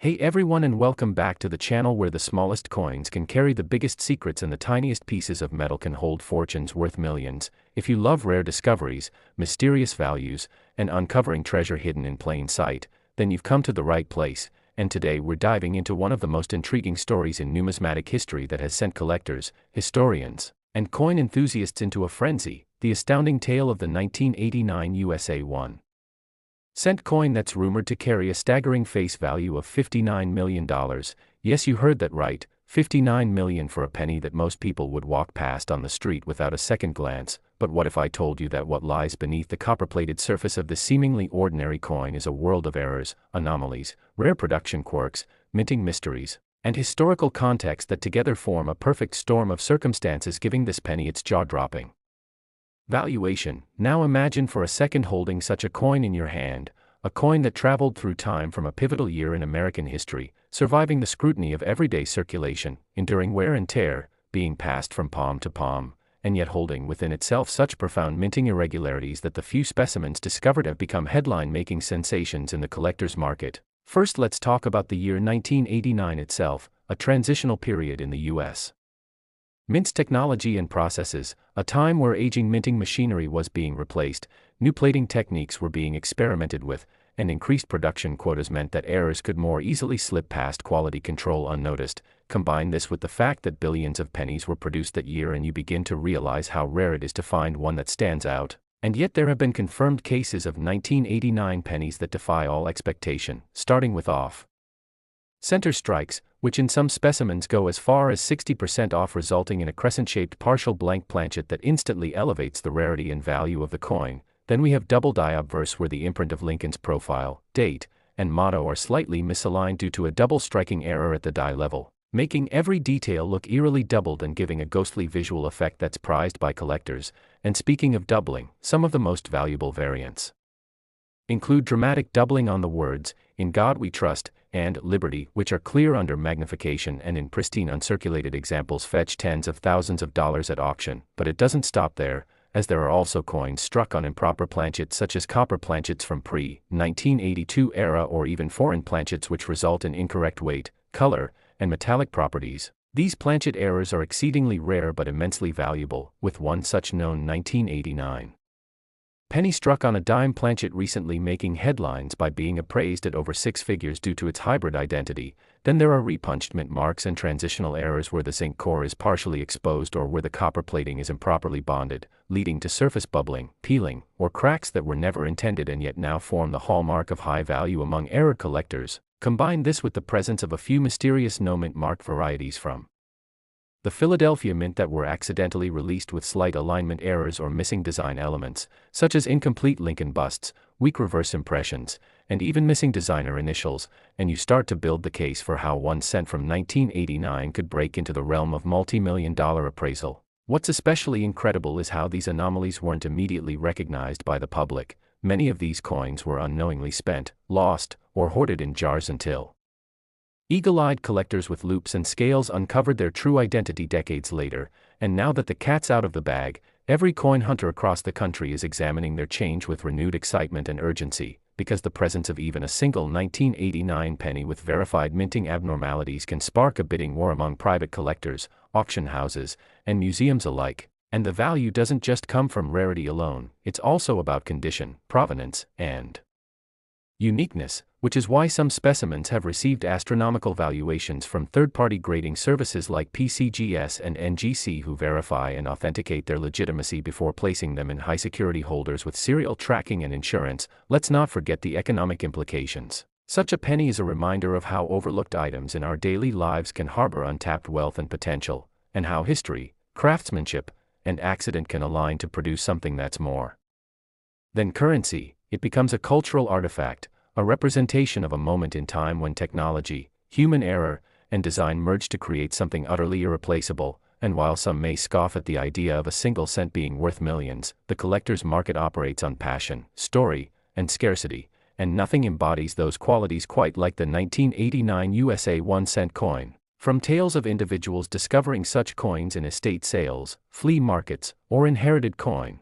Hey everyone, and welcome back to the channel where the smallest coins can carry the biggest secrets and the tiniest pieces of metal can hold fortunes worth millions. If you love rare discoveries, mysterious values, and uncovering treasure hidden in plain sight, then you've come to the right place. And today we're diving into one of the most intriguing stories in numismatic history that has sent collectors, historians, and coin enthusiasts into a frenzy: the astounding tale of the 1989 USA 1-cent coin that's rumored to carry a staggering face value of $59 million. Yes, you heard that right, $59 million for a penny that most people would walk past on the street without a second glance. But what if I told you that what lies beneath the copper-plated surface of this seemingly ordinary coin is a world of errors, anomalies, rare production quirks, minting mysteries, and historical context that together form a perfect storm of circumstances, giving this penny its jaw-dropping valuation? Now imagine for a second holding such a coin in your hand, a coin that traveled through time from a pivotal year in American history, surviving the scrutiny of everyday circulation, enduring wear and tear, being passed from palm to palm, and yet holding within itself such profound minting irregularities that the few specimens discovered have become headline-making sensations in the collector's market. First, let's talk about the year 1989 itself, a transitional period in the U.S. Mint's technology and processes, a time where aging minting machinery was being replaced, new plating techniques were being experimented with, and increased production quotas meant that errors could more easily slip past quality control unnoticed. Combine this with the fact that billions of pennies were produced that year and you begin to realize how rare it is to find one that stands out. And yet there have been confirmed cases of 1989 pennies that defy all expectation, starting with off-center strikes, which in some specimens go as far as 60% off, resulting in a crescent-shaped partial blank planchet that instantly elevates the rarity and value of the coin. Then we have double die obverse, where the imprint of Lincoln's profile, date, and motto are slightly misaligned due to a double striking error at the die level, making every detail look eerily doubled and giving a ghostly visual effect that's prized by collectors. And speaking of doubling, some of the most valuable variants include dramatic doubling on the words, "In God We Trust," and "Liberty," which are clear under magnification and in pristine uncirculated examples fetch tens of thousands of dollars at auction. But it doesn't stop there, as there are also coins struck on improper planchets, such as copper planchets from pre-1982 era, or even foreign planchets which result in incorrect weight, color, and metallic properties. These planchet errors are exceedingly rare but immensely valuable, with one such known 1989 penny struck on a dime planchet recently making headlines by being appraised at over six figures due to its hybrid identity. Then there are repunched mint marks and transitional errors where the zinc core is partially exposed or where the copper plating is improperly bonded, leading to surface bubbling, peeling, or cracks that were never intended and yet now form the hallmark of high value among error collectors. Combine this with the presence of a few mysterious no-mint mark varieties from the Philadelphia Mint that were accidentally released with slight alignment errors or missing design elements, such as incomplete Lincoln busts, weak reverse impressions, and even missing designer initials, and you start to build the case for how 1 cent from 1989 could break into the realm of multi-million-dollar appraisal. What's especially incredible is how these anomalies weren't immediately recognized by the public. Many of these coins were unknowingly spent, lost, or hoarded in jars until eagle-eyed collectors with loupes and scales uncovered their true identity decades later. And now that the cat's out of the bag, every coin hunter across the country is examining their change with renewed excitement and urgency, because the presence of even a single 1989 penny with verified minting abnormalities can spark a bidding war among private collectors, auction houses, and museums alike. And the value doesn't just come from rarity alone, it's also about condition, provenance, and uniqueness, which is why some specimens have received astronomical valuations from third-party grading services like PCGS and NGC, who verify and authenticate their legitimacy before placing them in high-security holders with serial tracking and insurance. Let's not forget the economic implications. Such a penny is a reminder of how overlooked items in our daily lives can harbor untapped wealth and potential, and how history, craftsmanship, and accident can align to produce something that's more than currency. It becomes a cultural artifact, a representation of a moment in time when technology, human error, and design merged to create something utterly irreplaceable. And while some may scoff at the idea of a single cent being worth millions, the collector's market operates on passion, story, and scarcity, and nothing embodies those qualities quite like the 1989 USA 1-cent coin. From tales of individuals discovering such coins in estate sales, flea markets, or inherited coin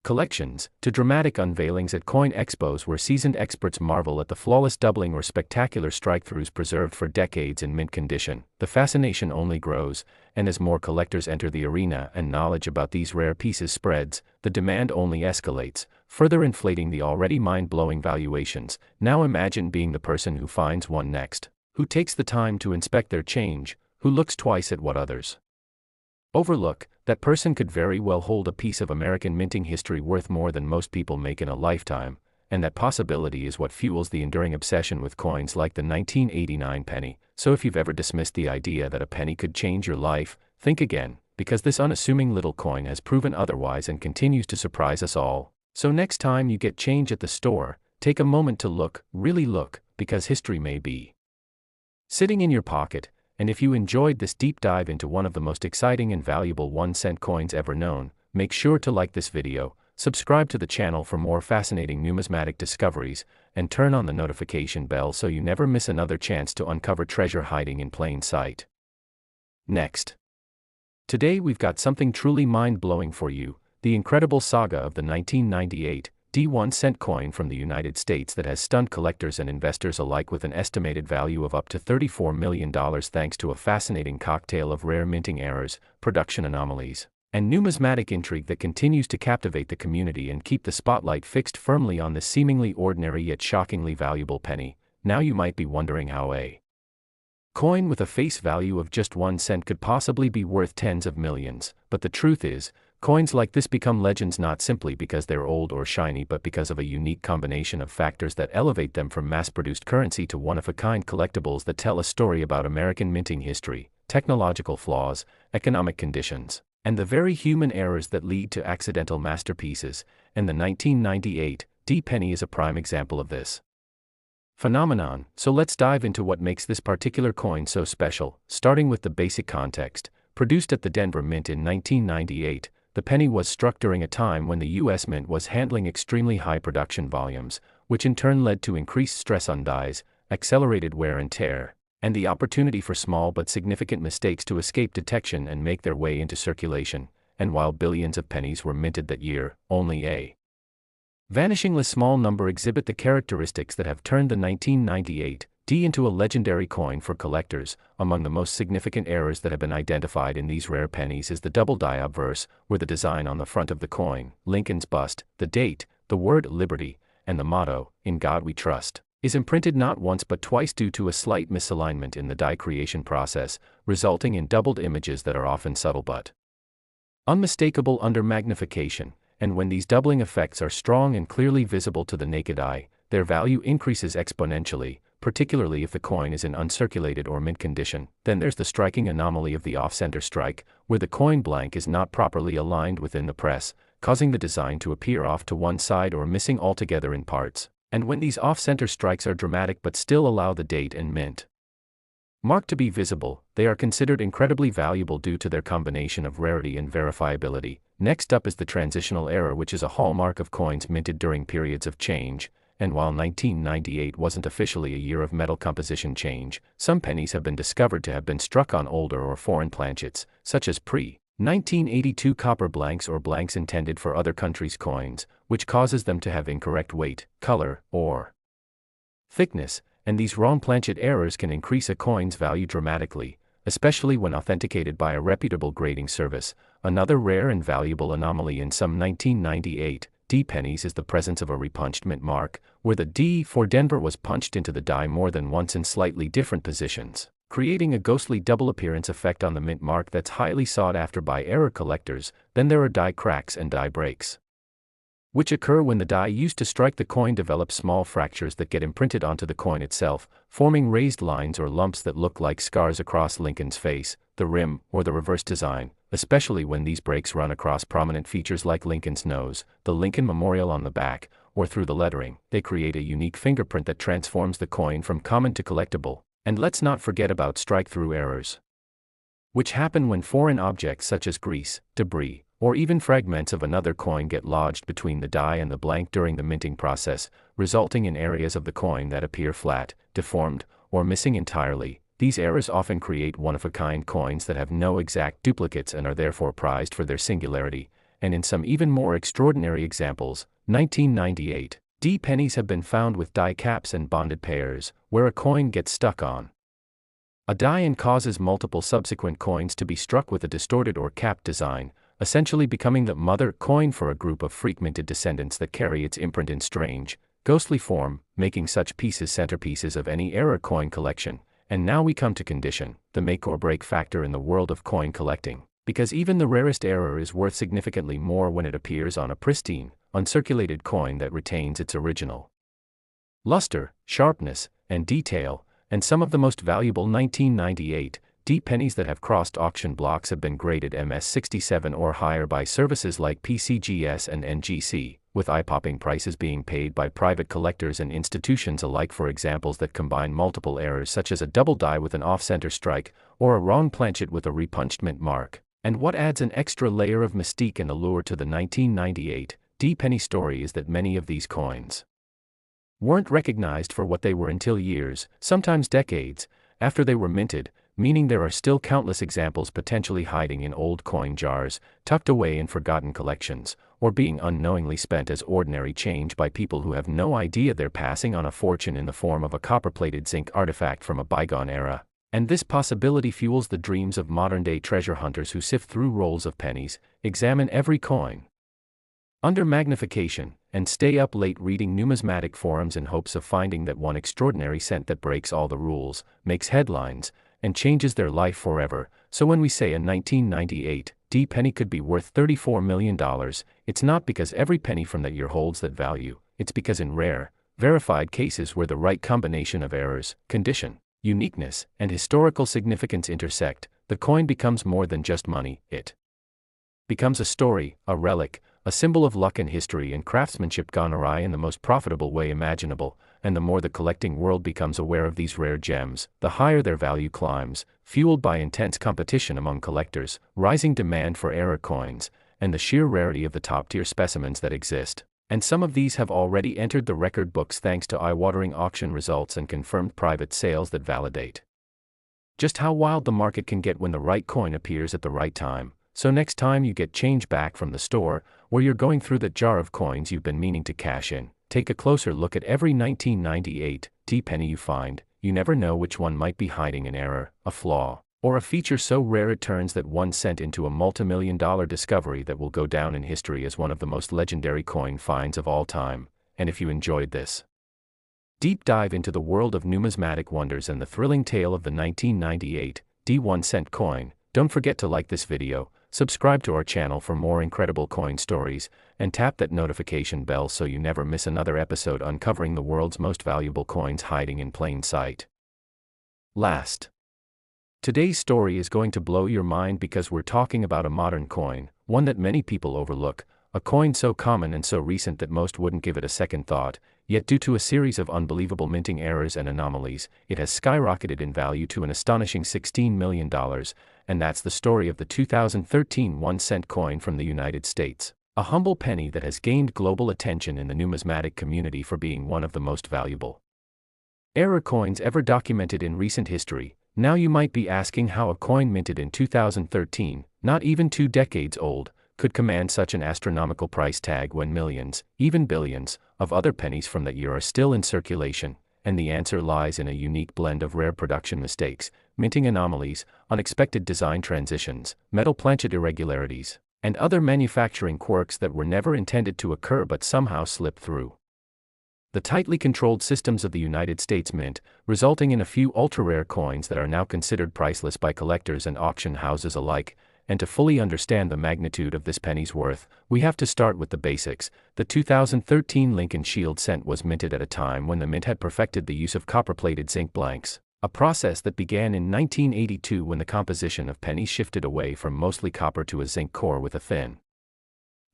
collections, to dramatic unveilings at coin expos where seasoned experts marvel at the flawless doubling or spectacular strike-throughs preserved for decades in mint condition, the fascination only grows, and as more collectors enter the arena and knowledge about these rare pieces spreads, the demand only escalates, further inflating the already mind-blowing valuations. Now imagine being the person who finds one next, who takes the time to inspect their change, who looks twice at what others overlook. That person could very well hold a piece of American minting history worth more than most people make in a lifetime, and that possibility is what fuels the enduring obsession with coins like the 1989 penny. So if you've ever dismissed the idea that a penny could change your life, think again, because this unassuming little coin has proven otherwise and continues to surprise us all. So next time you get change at the store, take a moment to look, really look, because history may be sitting in your pocket. And if you enjoyed this deep dive into one of the most exciting and valuable 1-cent coins ever known, make sure to like this video, subscribe to the channel for more fascinating numismatic discoveries, and turn on the notification bell so you never miss another chance to uncover treasure hiding in plain sight. Next. Today we've got something truly mind-blowing for you, the incredible saga of the 1998 1-cent coin from the United States that has stunned collectors and investors alike with an estimated value of up to $34 million thanks to a fascinating cocktail of rare minting errors, production anomalies, and numismatic intrigue that continues to captivate the community and keep the spotlight fixed firmly on this seemingly ordinary yet shockingly valuable penny. Now you might be wondering how a coin with a face value of just 1 cent could possibly be worth tens of millions, but the truth is, coins like this become legends not simply because they're old or shiny but because of a unique combination of factors that elevate them from mass-produced currency to one-of-a-kind collectibles that tell a story about American minting history, technological flaws, economic conditions, and the very human errors that lead to accidental masterpieces, and the 1998 penny is a prime example of this phenomenon. So let's dive into what makes this particular coin so special, starting with the basic context. Produced at the Denver Mint in 1998, the penny was struck during a time when the U.S. Mint was handling extremely high production volumes, which in turn led to increased stress on dies, accelerated wear and tear, and the opportunity for small but significant mistakes to escape detection and make their way into circulation. And while billions of pennies were minted that year, only a vanishingly small number exhibit the characteristics that have turned the 1998 into a legendary coin for collectors. Among the most significant errors that have been identified in these rare pennies is the double die obverse, where the design on the front of the coin, Lincoln's bust, the date, the word liberty, and the motto, "In God We Trust," is imprinted not once but twice due to a slight misalignment in the die creation process, resulting in doubled images that are often subtle but unmistakable under magnification. And when these doubling effects are strong and clearly visible to the naked eye, their value increases exponentially, particularly if the coin is in uncirculated or mint condition. Then there's the striking anomaly of the off-center strike, where the coin blank is not properly aligned within the press, causing the design to appear off to one side or missing altogether in parts. And when these off-center strikes are dramatic but still allow the date and mint mark to be visible, they are considered incredibly valuable due to their combination of rarity and verifiability. Next up is the transitional error, which is a hallmark of coins minted during periods of change. And while 1998 wasn't officially a year of metal composition change, some pennies have been discovered to have been struck on older or foreign planchets, such as pre-1982 copper blanks or blanks intended for other countries' coins, which causes them to have incorrect weight, color, or thickness, and these wrong planchet errors can increase a coin's value dramatically, especially when authenticated by a reputable grading service. Another rare and valuable anomaly in some 1998 pennies is the presence of a repunched mint mark, where the D for Denver was punched into the die more than once in slightly different positions, creating a ghostly double appearance effect on the mint mark that's highly sought after by error collectors. Then there are die cracks and die breaks, which occur when the die used to strike the coin develops small fractures that get imprinted onto the coin itself, forming raised lines or lumps that look like scars across Lincoln's face, the rim, or the reverse design. Especially when these breaks run across prominent features like Lincoln's nose, the Lincoln Memorial on the back, or through the lettering, they create a unique fingerprint that transforms the coin from common to collectible. And let's not forget about strike-through errors, which happen when foreign objects such as grease, debris, or even fragments of another coin get lodged between the die and the blank during the minting process, resulting in areas of the coin that appear flat, deformed, or missing entirely. These errors often create one-of-a-kind coins that have no exact duplicates and are therefore prized for their singularity, and in some even more extraordinary examples, 1998, D pennies have been found with die caps and bonded pairs, where a coin gets stuck on a die and causes multiple subsequent coins to be struck with a distorted or capped design, essentially becoming the mother coin for a group of freak-minted descendants that carry its imprint in strange, ghostly form, making such pieces centerpieces of any error coin collection. And now we come to condition, the make-or-break factor in the world of coin collecting, because even the rarest error is worth significantly more when it appears on a pristine, uncirculated coin that retains its original luster, sharpness, and detail. And some of the most valuable 1998 D pennies that have crossed auction blocks have been graded MS67 or higher by services like PCGS and NGC, with eye-popping prices being paid by private collectors and institutions alike for examples that combine multiple errors such as a double die with an off-center strike, or a wrong planchet with a repunched mint mark. And what adds an extra layer of mystique and allure to the 1998 D penny story is that many of these coins weren't recognized for what they were until years, sometimes decades, after they were minted, meaning there are still countless examples potentially hiding in old coin jars, tucked away in forgotten collections, or being unknowingly spent as ordinary change by people who have no idea they're passing on a fortune in the form of a copper-plated zinc artifact from a bygone era. And this possibility fuels the dreams of modern-day treasure hunters who sift through rolls of pennies, examine every coin under magnification, and stay up late reading numismatic forums in hopes of finding that one extraordinary cent that breaks all the rules, makes headlines, and changes their life forever. So when we say a 1998 D penny could be worth $34 million, it's not because every penny from that year holds that value, it's because in rare, verified cases where the right combination of errors, condition, uniqueness, and historical significance intersect, the coin becomes more than just money. It becomes a story, a relic, a symbol of luck and history and craftsmanship gone awry in the most profitable way imaginable. And the more the collecting world becomes aware of these rare gems, the higher their value climbs, fueled by intense competition among collectors, rising demand for error coins, and the sheer rarity of the top-tier specimens that exist. And some of these have already entered the record books thanks to eye-watering auction results and confirmed private sales that validate just how wild the market can get when the right coin appears at the right time. So next time you get change back from the store, or you're going through that jar of coins you've been meaning to cash in, take a closer look at every 1998 D penny you find. You never know which one might be hiding an error, a flaw, or a feature so rare it turns that one cent into a multi-million-dollar discovery that will go down in history as one of the most legendary coin finds of all time. And if you enjoyed this deep dive into the world of numismatic wonders and the thrilling tale of the 1998 D 1-cent coin, don't forget to like this video, subscribe to our channel for more incredible coin stories, and tap that notification bell so you never miss another episode uncovering the world's most valuable coins hiding in plain sight. Today's story is going to blow your mind because we're talking about a modern coin, one that many people overlook, a coin so common and so recent that most wouldn't give it a second thought, yet due to a series of unbelievable minting errors and anomalies, it has skyrocketed in value to an astonishing $16 million, and that's the story of the 2013 1-cent coin from the United States, a humble penny that has gained global attention in the numismatic community for being one of the most valuable error coins ever documented in recent history. Now you might be asking how a coin minted in 2013, not even 2 decades old, could command such an astronomical price tag when millions, even billions, of other pennies from that year are still in circulation. And the answer lies in a unique blend of rare production mistakes, minting anomalies, unexpected design transitions, metal planchet irregularities, and other manufacturing quirks that were never intended to occur but somehow slipped through the tightly controlled systems of the United States Mint, resulting in a few ultra-rare coins that are now considered priceless by collectors and auction houses alike. And to fully understand the magnitude of this penny's worth, we have to start with the basics. The 2013 Lincoln Shield cent was minted at a time when the mint had perfected the use of copper-plated zinc blanks, a process that began in 1982 when the composition of pennies shifted away from mostly copper to a zinc core with a thin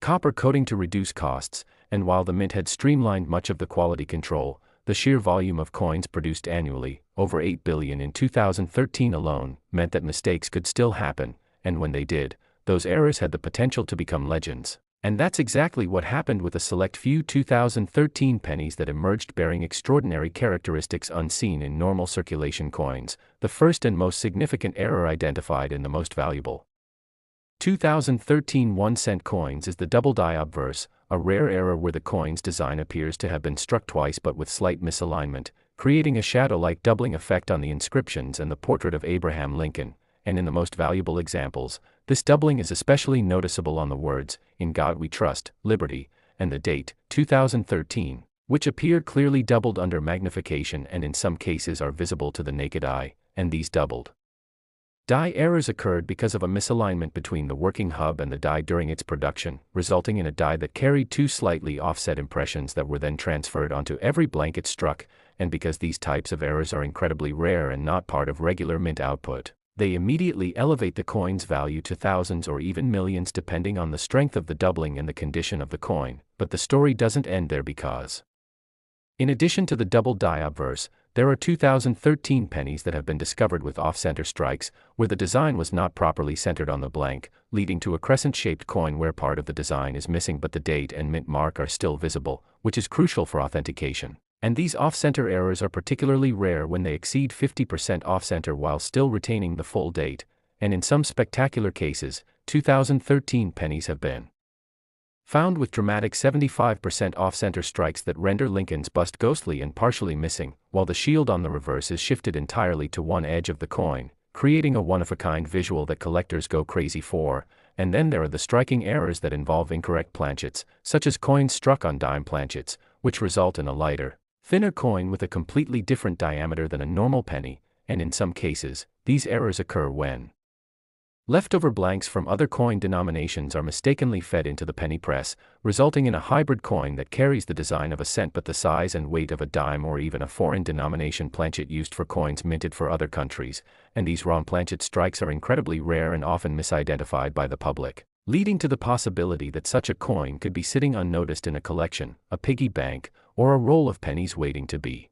copper coating to reduce costs. And while the mint had streamlined much of the quality control, the sheer volume of coins produced annually, over 8 billion in 2013 alone, meant that mistakes could still happen. And when they did, those errors had the potential to become legends. And that's exactly what happened with a select few 2013 pennies that emerged bearing extraordinary characteristics unseen in normal circulation coins, the first and most significant error identified in the most valuable 2013 1-cent coins is the double die obverse, a rare error where the coin's design appears to have been struck twice but with slight misalignment, creating a shadow-like doubling effect on the inscriptions and the portrait of Abraham Lincoln. And in the most valuable examples, this doubling is especially noticeable on the words, "In God We Trust, Liberty," and the date, 2013, which appear clearly doubled under magnification and in some cases are visible to the naked eye, and these doubled die errors occurred because of a misalignment between the working hub and the die during its production, resulting in a die that carried two slightly offset impressions that were then transferred onto every blanket struck, and because these types of errors are incredibly rare and not part of regular mint output, they immediately elevate the coin's value to thousands or even millions depending on the strength of the doubling and the condition of the coin. But the story doesn't end there because, in addition to the double die obverse, there are 2013 pennies that have been discovered with off-center strikes, where the design was not properly centered on the blank, leading to a crescent-shaped coin where part of the design is missing but the date and mint mark are still visible, which is crucial for authentication. And these off-center errors are particularly rare when they exceed 50% off-center while still retaining the full date, and in some spectacular cases, 2013 pennies have been found with dramatic 75% off-center strikes that render Lincoln's bust ghostly and partially missing, while the shield on the reverse is shifted entirely to one edge of the coin, creating a one-of-a-kind visual that collectors go crazy for. And then there are the striking errors that involve incorrect planchets, such as coins struck on dime planchets, which result in a lighter, thinner coin with a completely different diameter than a normal penny, and in some cases, these errors occur when leftover blanks from other coin denominations are mistakenly fed into the penny press, resulting in a hybrid coin that carries the design of a cent but the size and weight of a dime or even a foreign denomination planchet used for coins minted for other countries, and these wrong planchet strikes are incredibly rare and often misidentified by the public, leading to the possibility that such a coin could be sitting unnoticed in a collection, a piggy bank, or a roll of pennies waiting to be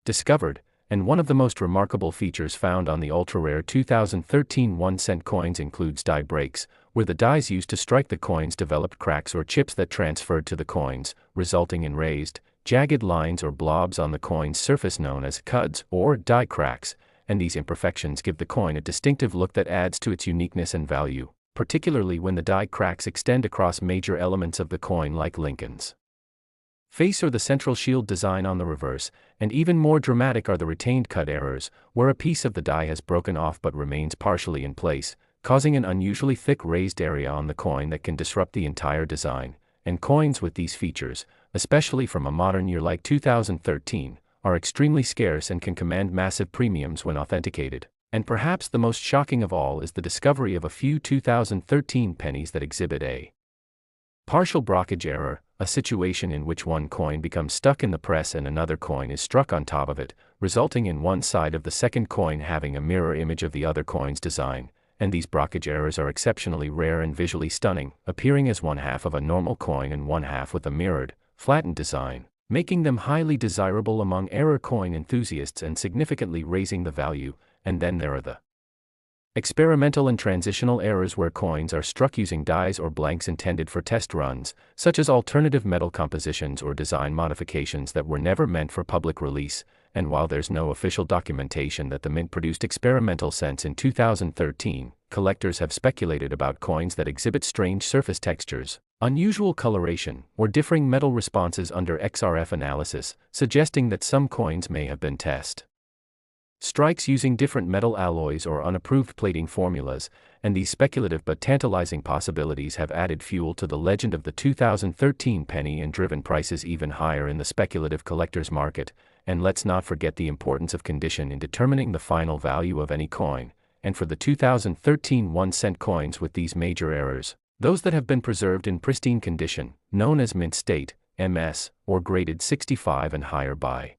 discovered. And one of the most remarkable features found on the ultra-rare 2013 1-cent coins includes die breaks, where the dies used to strike the coins developed cracks or chips that transferred to the coins, resulting in raised, jagged lines or blobs on the coin's surface known as cuds or die cracks, and these imperfections give the coin a distinctive look that adds to its uniqueness and value, particularly when the die cracks extend across major elements of the coin like Lincoln's face or the central shield design on the reverse, and even more dramatic are the retained cut errors, where a piece of the die has broken off but remains partially in place, causing an unusually thick raised area on the coin that can disrupt the entire design. And coins with these features, especially from a modern year like 2013, are extremely scarce and can command massive premiums when authenticated. And perhaps the most shocking of all is the discovery of a few 2013 pennies that exhibit a partial brockage error, a situation in which one coin becomes stuck in the press and another coin is struck on top of it, resulting in one side of the second coin having a mirror image of the other coin's design. And these brockage errors are exceptionally rare and visually stunning, appearing as one half of a normal coin and one half with a mirrored, flattened design, making them highly desirable among error coin enthusiasts and significantly raising the value. And then there are the experimental and transitional errors where coins are struck using dies or blanks intended for test runs, such as alternative metal compositions or design modifications that were never meant for public release. And while there's no official documentation that the mint produced experimental cents in 2013, collectors have speculated about coins that exhibit strange surface textures, unusual coloration, or differing metal responses under XRF analysis, suggesting that some coins may have been test strikes using different metal alloys or unapproved plating formulas, and these speculative but tantalizing possibilities have added fuel to the legend of the 2013 penny and driven prices even higher in the speculative collector's market. And let's not forget the importance of condition in determining the final value of any coin. And for the 2013 1-cent coins with these major errors, those that have been preserved in pristine condition, known as mint state, MS, or graded 65 and higher by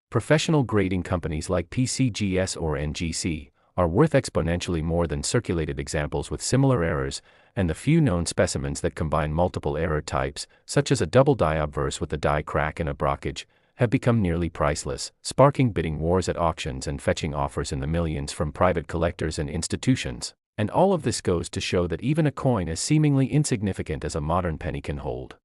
professional grading companies like PCGS or NGC, are worth exponentially more than circulated examples with similar errors, and the few known specimens that combine multiple error types, such as a double die obverse with a die crack and a brockage, have become nearly priceless, sparking bidding wars at auctions and fetching offers in the millions from private collectors and institutions. And all of this goes to show that even a coin as seemingly insignificant as a modern penny can hold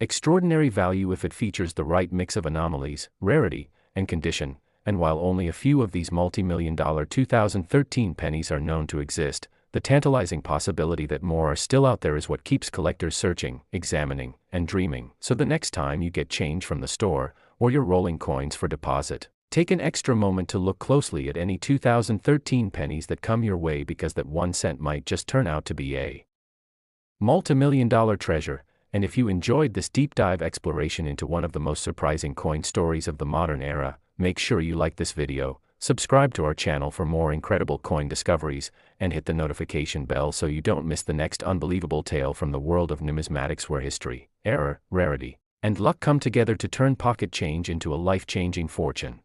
extraordinary value if it features the right mix of anomalies, rarity, and condition. And while only a few of these multi-million-dollar 2013 pennies are known to exist, The tantalizing possibility that more are still out there is what keeps collectors searching, examining, and dreaming. So the next time you get change from the store, or you're rolling coins for deposit, take an extra moment to look closely at any 2013 pennies that come your way, because that 1 cent might just turn out to be a multi-million-dollar treasure. And if you enjoyed this deep dive exploration into one of the most surprising coin stories of the modern era, make sure you like this video, subscribe to our channel for more incredible coin discoveries, and hit the notification bell so you don't miss the next unbelievable tale from the world of numismatics, where history, error, rarity, and luck come together to turn pocket change into a life-changing fortune.